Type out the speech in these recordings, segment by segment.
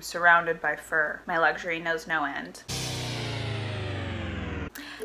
I'm surrounded by fur. My luxury knows no end.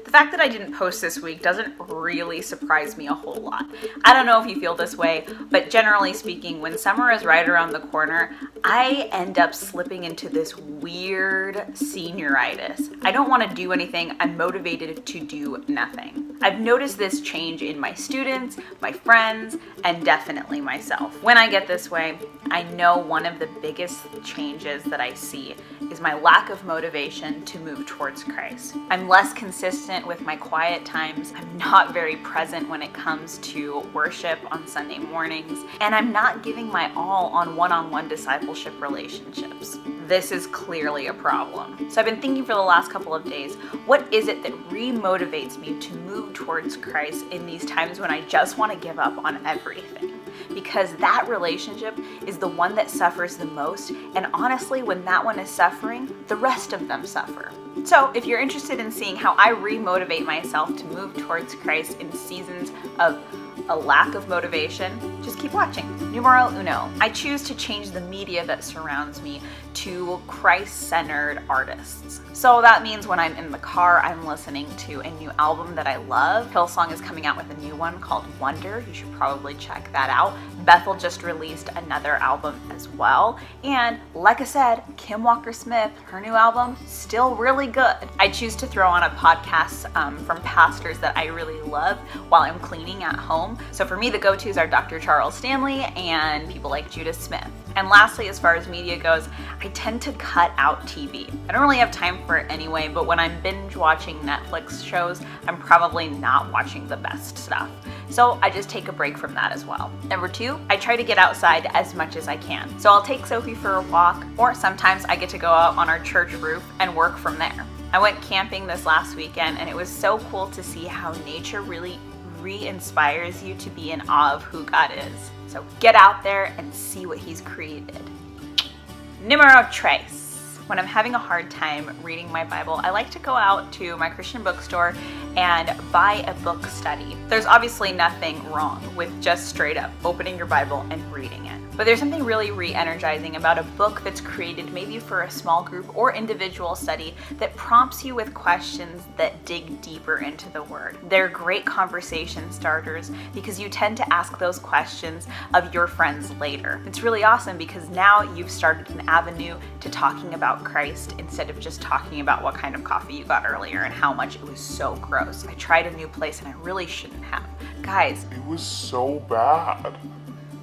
The fact that I didn't post this week doesn't really surprise me a whole lot. I don't know if you feel this way, but generally speaking, when summer is right around the corner, I end up slipping into this weird senioritis. I don't want to do anything. I'm motivated to do nothing. I've noticed this change in my students, my friends, and definitely myself. When I get this way, I know one of the biggest changes that I see is my lack of motivation to move towards Christ. I'm less consistent with my quiet times. I'm not very present when it comes to worship on Sunday mornings, and I'm not giving my all on one-on-one discipleship relationships. This is clearly a problem. So I've been thinking for the last couple of days, what is it that remotivates me to move towards Christ in these times when I just want to give up on everything? Because that relationship is the one that suffers the most, and honestly, when that one is suffering, the rest of them suffer. So if you're interested in seeing how I remotivate myself to move towards Christ in seasons of a lack of motivation, just keep watching. Numero uno, I choose to change the media that surrounds me to Christ-centered artists. So that means when I'm in the car, I'm listening to a new album that I love. Hillsong is coming out with a new one called Wonder. You should probably check that out. Bethel just released another album as well. And like I said, Kim Walker-Smith, her new album, still really good. I choose to throw on a podcast from pastors that I really love while I'm cleaning at home. So for me, the go-tos are Dr. Charles Stanley and people like Judah Smith. And lastly, as far as media goes, I tend to cut out TV. I don't really have time for it anyway, but when I'm binge watching Netflix shows, I'm probably not watching the best stuff. So I just take a break from that as well. Number two, I try to get outside as much as I can. So I'll take Sophie for a walk, or sometimes I get to go out on our church roof and work from there. I went camping this last weekend, and it was so cool to see how nature really re-inspires you to be in awe of who God is. So get out there and see what He's created. Numero tres. When I'm having a hard time reading my Bible, I like to go out to my Christian bookstore and buy a book study. There's obviously nothing wrong with just straight up opening your Bible and reading it. But there's something really re-energizing about a book that's created maybe for a small group or individual study that prompts you with questions that dig deeper into the Word. They're great conversation starters because you tend to ask those questions of your friends later. It's really awesome because now you've started an avenue to talking about Christ instead of just talking about what kind of coffee you got earlier and how much it was so gross. I tried a new place and I really shouldn't have. Guys, it was so bad.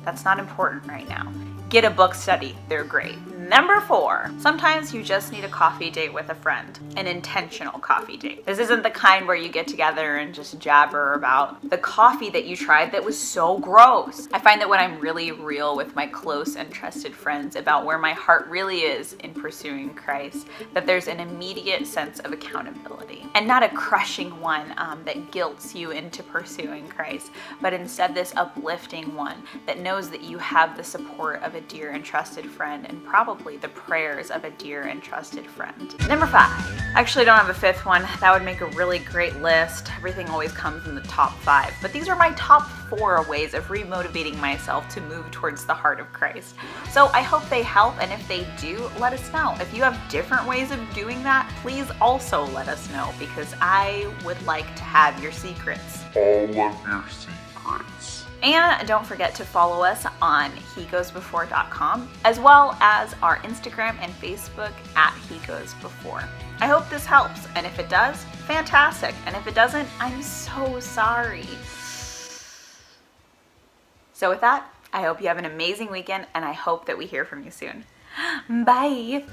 That's not important right now. Get a book study, they're great. Number four, sometimes you just need a coffee date with a friend, an intentional coffee date. This isn't the kind where you get together and just jabber about the coffee that you tried that was so gross. I find that when I'm really real with my close and trusted friends about where my heart really is in pursuing Christ, that there's an immediate sense of accountability. And not a crushing one that guilts you into pursuing Christ, but instead this uplifting one that knows that you have the support of a dear and trusted friend and probably the prayers of a dear and trusted friend. Number five. I actually don't have a fifth one. That would make a really great list. Everything always comes in the top five. But these are my top four ways of remotivating myself to move towards the heart of Christ. So I hope they help, and if they do, let us know. If you have different ways of doing that, please also let us know because I would like to have your secrets. All of your secrets. And don't forget to follow us on hegoesbefore.com, as well as our Instagram and Facebook at hegoesbefore. I hope this helps, and if it does, fantastic. And if it doesn't, I'm so sorry. So with that, I hope you have an amazing weekend, and I hope that we hear from you soon. Bye.